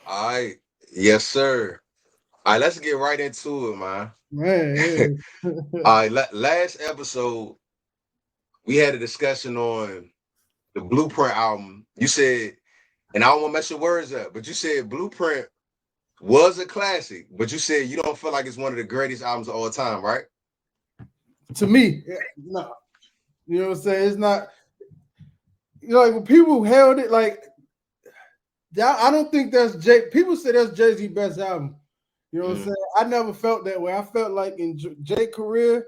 All right. Yes, sir. All right, let's get right into it, man. Man, All right, last episode, we had a discussion on the Blueprint album. You said, and I don't want to mess your words up, but you said Blueprint was a classic, but you said you don't feel like it's one of the greatest albums of all time, right? to me, no. You know what I'm saying? It's not. You know, like when people held it, like I don't think that's Jay. People say that's Jay Z best album. You know what I'm Mm-hmm. saying? I never felt that way. I felt like in Jay career,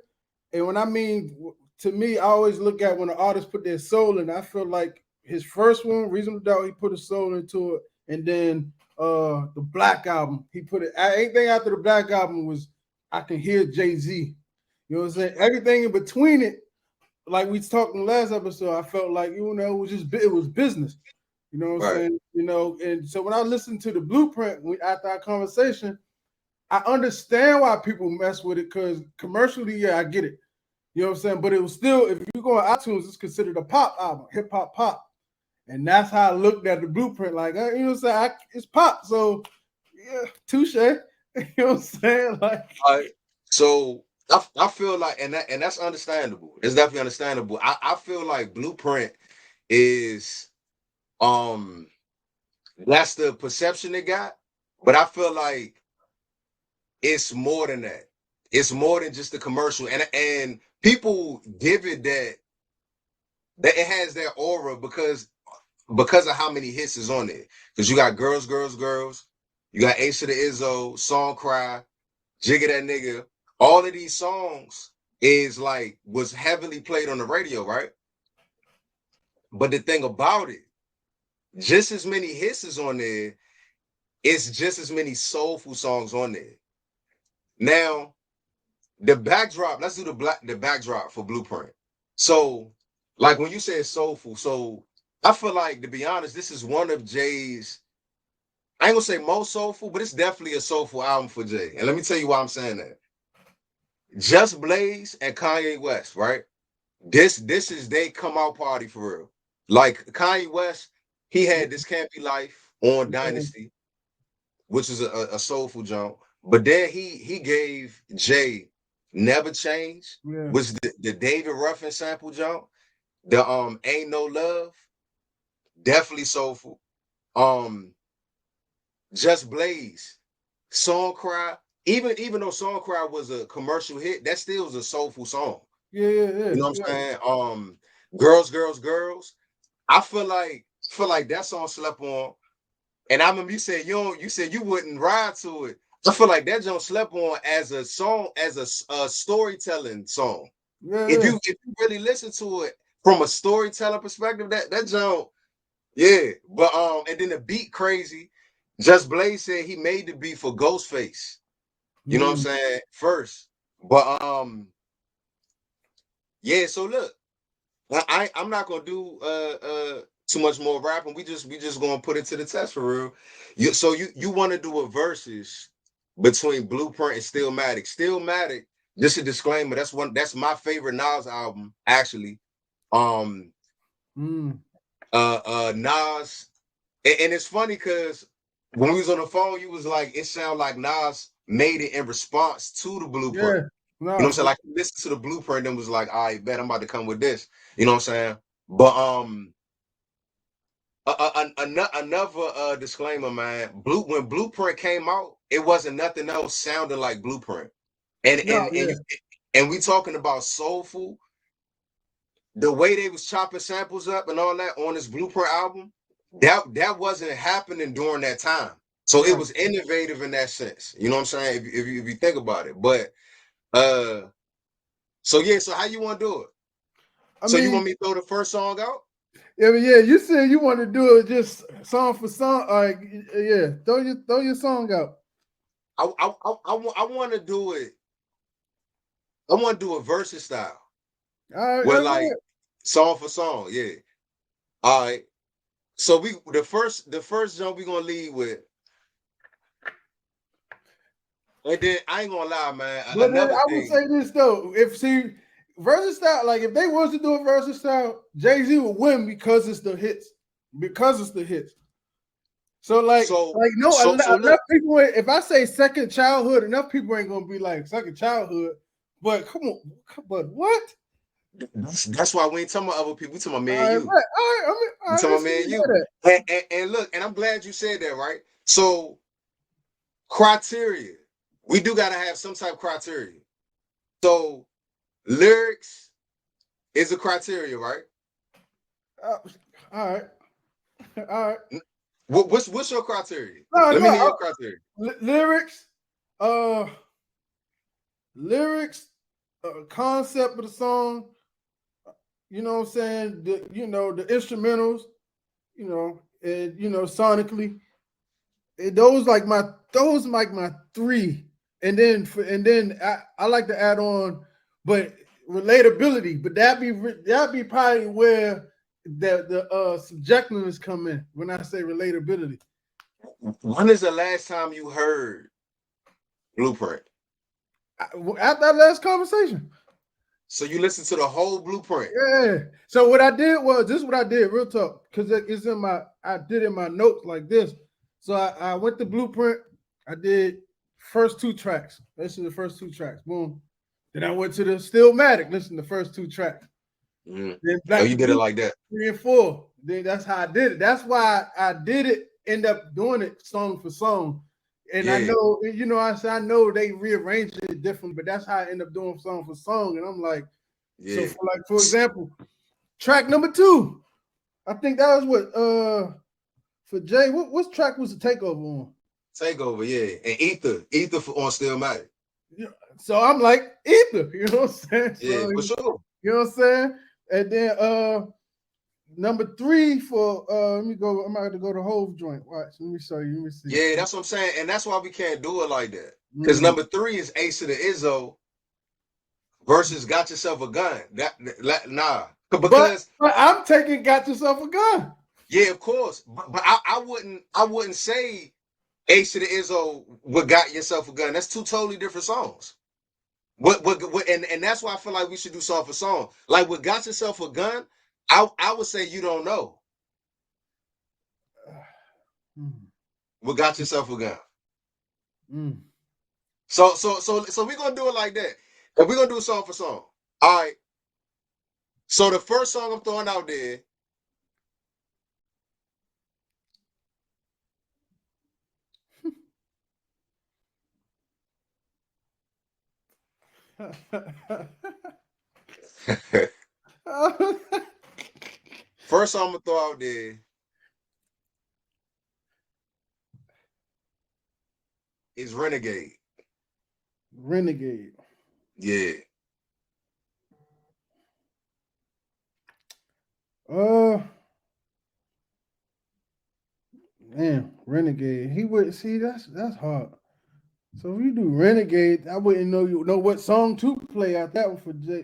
and when I mean to me, I always look at when an artist put their soul in. I feel like his first one, Reasonable Doubt, he put his soul into it, and then the Black album, he put it. Anything after the Black album was I can hear Jay Z. You know what I'm saying? Everything in between it, like we talked in the last episode, I felt like it was just it was business. You know what I'm Right. saying? And so when I listened to the Blueprint after our conversation, I understand why people mess with it because commercially, yeah, I get it. You know what I'm saying? But it was still, if you go on iTunes, it's considered a pop album, hip hop pop. And that's how I looked at the Blueprint. Like, you know what I'm saying? It's pop. So, yeah, touche. You know what I'm saying? Like, All right. So I feel like, and that's understandable. It's definitely understandable. I feel like Blueprint is um that's the perception it got, but I feel like it's more than that. It's more than just the commercial, and people give it that it has that aura because of how many hits is on it. Because you got girls, girls, girls. You got Ace of the Izzo, Song Cry, Jigga That Nigga. All of these songs is like was heavily played on the radio, right? But the thing about it, just as many hits is on there, it's just as many soulful songs on there. Now, the backdrop, let's do the backdrop for Blueprint. So, like when you say soulful, so I feel like to be honest, this is one of Jay's. I ain't gonna say most soulful, but it's definitely a soulful album for Jay. And let me tell you why I'm saying that. Just Blaze and Kanye West, right? This is they come out party for real. Like Kanye West, he had This Can't Be Life on Dynasty, which is a soulful joint. But then he gave Jay Never Change, yeah. which the David Ruffin sample joint. The Ain't No Love, definitely soulful. Um, Just Blaze, Song Cry. Even though Song Cry was a commercial hit, that still was a soulful song. Yeah, yeah, yeah. You know what Yeah. I'm saying? Girls, Girls, Girls. I feel like that song slept on. And I remember you said you wouldn't ride to it. I feel like that joint slept on as a song, as a storytelling song. Yeah, If yeah. you really listen to it from a storytelling perspective, that joint, yeah. But and then the beat crazy. Just Blaze said he made the beat for Ghostface. You know what I'm Mm. saying? First. But yeah, so look, I'm not gonna do too much more rapping. We just gonna put it to the test for real. You want to do a versus between Blueprint and Stillmatic. Stillmatic, just a disclaimer, that's my favorite Nas album, actually. Um Mm. Nas, and it's funny because when we was on the phone, you was like, it sounded like Nas made it in response to the Blueprint. Yeah. You know what No, I'm saying? Like he listened to the Blueprint and was like, all right, bet I'm about to come with this. You know what I'm saying? But another disclaimer, man. When Blueprint came out, it wasn't nothing else sounding like Blueprint. And no, and and yeah. you and we talking about soulful, the way they was chopping samples up and all that on this Blueprint album, that wasn't happening during that time. So it Right. was innovative in that sense. You know what I'm saying? If you think about it. But uh so yeah, so how you want to do it? I So you mean, want me to throw the first song out? yeah, but yeah, you said you want to do it just song for song. Like, yeah, throw your song out. I want to do it. I want to do a versus style All right, where all like right. song for song. Yeah. All right. So the first jump we gonna lead with, and then I ain't gonna lie, man. But then Another I would thing, say this though: if see versus style, like if they was to do a versus style, Jay Z would win because it's the hits. Because it's the hits. So So no, so enough look, people. If I say second childhood, enough people ain't gonna be like second childhood. But come on, but what? that's why we ain't talking about other people. We talking about me All and right, you. right. All right. I mean, all We right. talking Let's about see me and you. that. And look, and I'm glad you said that, right? So criteria. We do gotta have some type of criteria. So lyrics is a criteria, right? Uh, all right, all right. What's your criteria? No, Let me no. hear your criteria. Lyrics, uh, lyrics, concept of the song. You know what I'm saying? The instrumentals. And sonically. Those like my three, and then I like to add on, but relatability. But that be probably where the subjectiveness come in when I say relatability. When is the last time you heard Blueprint? After that last conversation, So you listen to the whole Blueprint. yeah. So what I did was this: is what I did, real talk, because it's in my I did in my notes like this. So I went to Blueprint. I did first two tracks. Listen to the first two tracks. Boom. Then I went to the Stillmatic. Listen to the first two tracks. Mm. Then Oh, Black you to did it Blue like that. 3 and 4. Then that's how I did it. That's why I did it. End up doing it song for song. And I Yeah, know, I said I know they rearranged it different, but that's how I end up doing song for song. And I'm like, so yeah. for example, track number 2. I think that was what for Jay. What track was the takeover on? Takeover, yeah. And Ether on Stillmatic. You know, so I'm like Ether, you know what I'm saying? Yeah, So for sure. you know what I'm saying? And then number 3 for let me go. I'm about to go to Hove joint. Watch, let me show you. Let me see. Yeah, that's what I'm saying. And that's why we can't do it like that. Because Mm. number 3 is Ace of the Izzo versus Got Yourself a Gun. Nah. But Because I'm taking Got Yourself a Gun. yeah, of course. But I wouldn't say Ace of the Izzo with Got Yourself a Gun. That's two totally different songs. And that's why I feel like we should do song for song. Like with Got Yourself a Gun, I would say You Don't Know. Mm. With Got Yourself a Gun. Mm. So we're gonna do it like that. And we're gonna do song for song. All right. So the first song I'm throwing out there, first song I'm gonna throw out there is Renegade. Renegade. Yeah. Uh Man, Renegade. He would see that's hard. So if you do Renegade, I wouldn't know what song to play out that one for J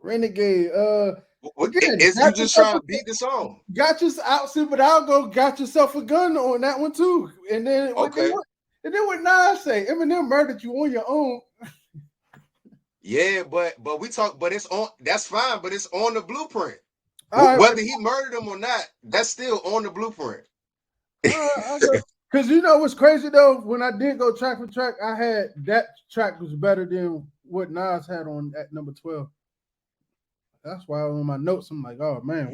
Renegade. Again, Is you just trying to beat the song? got your outfit, but I'll go got yourself a gun on that one too. And then Okay. what Nas say? Eminem murdered you on your own. Yeah, but we talk, but it's on. That's fine, but it's on the blueprint. All right, Whether he murdered him or not, that's still on the blueprint. because you know what's crazy though? When I did go track for track, I had that track was better than what Nas had on at number 12. That's why on my notes I'm like, oh man,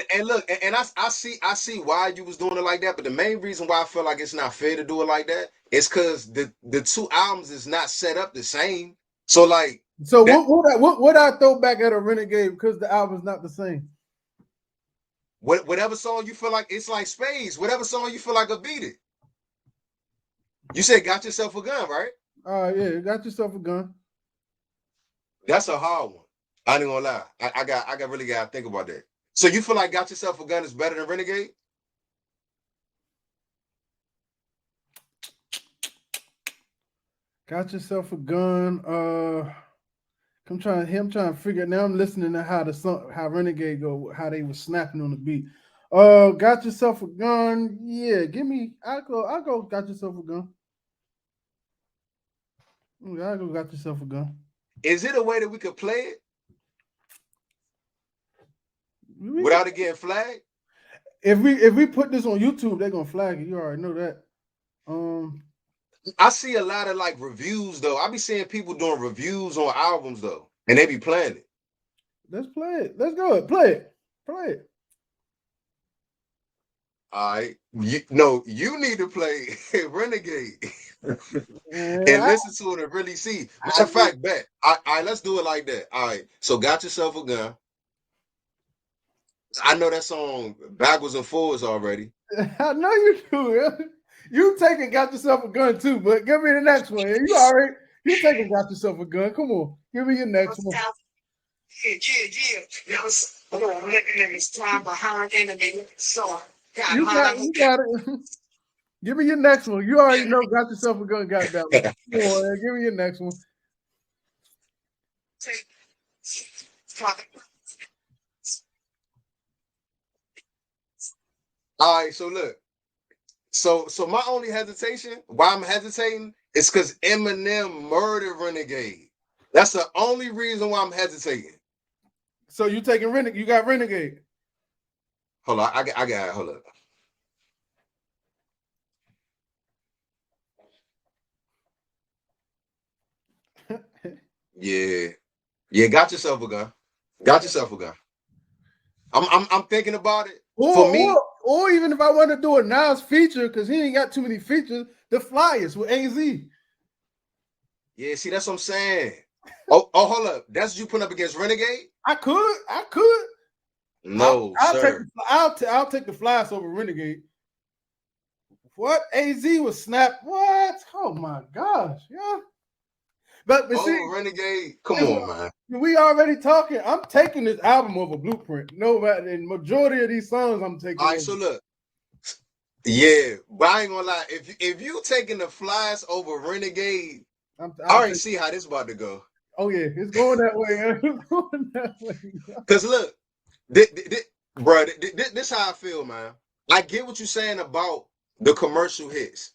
And look, and I see why you was doing it like that, but the main reason why I feel like it's not fair to do it like that is because the two albums is not set up the same. So like so that what I throw back at a Renegade because the album's not the same. whatever song you feel like it's like Spades, whatever song you feel like a beat it. You said Got Yourself a Gun, right? Yeah, you got yourself a gun. That's a hard one. I ain't gonna lie. I got really gotta think about that. So you feel like Got Yourself a Gun is better than Renegade? Got yourself a gun. I'm trying to figure it now. I'm listening to how the song, how Renegade go, how they was snapping on the beat. Got yourself a gun. Yeah, give me. I go. Got yourself a gun. Yeah, I go. Got yourself a gun. Is it a way that we could play it We could, without it getting flagged? if we put this on YouTube, they're gonna flag it. You already know that. I see a lot of like reviews though. I be seeing people doing reviews on albums though, and they be playing it. Let's play it. Let's go. Play it. Play it. All right, you need to play Renegade and Yeah, listen to it and really see. Matter I, of fact, bet. All right, let's do it like that. All right, so got yourself a gun. I know that song backwards and forwards already. I know you do. You taking got yourself a gun too, but give me the next one. You already you taking got yourself a gun. Come on, give me your next one. You got it. Give me your next one. You already know got yourself a gun. Got that one. Come on, man. Give me your next one. All right, so look. So my only hesitation, why I'm hesitating, is because Eminem murdered Renegade. That's the only reason why I'm hesitating. So you taking Renegade? You got Renegade. Hold on, I got it. Hold up. Yeah, yeah. Got yourself a gun. Got yourself a gun. I'm thinking about it. Or, For me, or even if I want to do a Nas feature, because he ain't got too many features, the Flyers with AZ. yeah. See, that's what I'm saying. Hold up. That's what you put up against Renegade? I could. No, sir. I'll take the Flyers over Renegade. What? AZ was snap. What? Oh my gosh, yeah. But see, Renegade. Come on, man. we already talking. I'm taking this album over Blueprint. No, the majority of these songs I'm taking. All right, over. so look. Yeah, but I ain't gonna lie. If you taking the Flyers over Renegade, I already see how this about to go. Oh yeah, it's going that way. It's going that way. Cause look, bro, this how I feel, man. I get what you're saying about the commercial hits.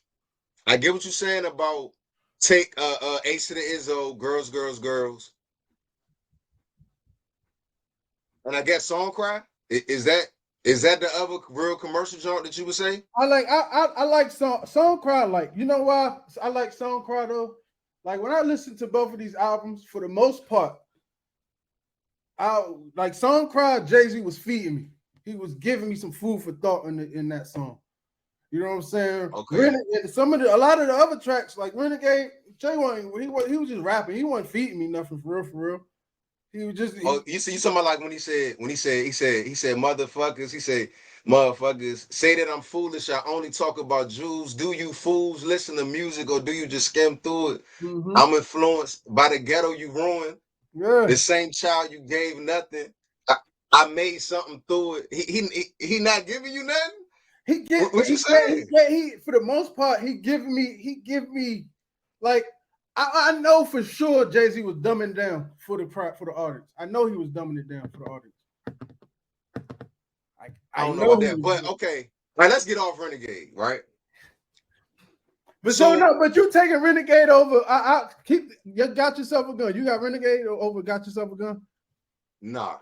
I get what you're saying about take Ace to the Izzo, girls, girls, girls, and I guess Song Cry. Is that the other real commercial joint that you would say? I like Song Cry. Like, you know why I like Song Cry though? Like when I listen to both of these albums, for the most part, I like Song Cry. Jay-Z was feeding me. He was giving me some food for thought in that song. You know what I'm saying? Okay. A lot of the other tracks, like Renegade, Jay he was just rapping. He wasn't feeding me nothing for real. He was just. You talking about like when he said motherfuckers. He said motherfuckers say that I'm foolish. I only talk about Jews. Do you fools listen to music or do you just skim through it? Mm-hmm. I'm influenced by the ghetto you ruined. Yeah. The same child you gave nothing. I made something through it. He not giving you nothing. What you saying? He for the most part he give me like I know for sure Jay-Z was dumbing down for the audience. I know he was dumbing it down for the audience. I don't know about that, but okay. All right, let's get off Renegade, right? But but you taking Renegade over. I keep you got yourself a gun. You got Renegade over got yourself a gun? Nah.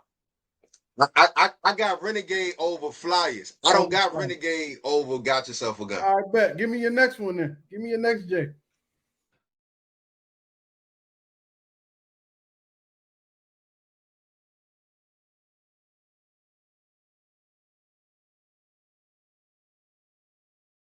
I got Renegade over Flyers. I don't got Renegade over got yourself a gun. All right, bet. Give me your next one then. Give me your next J.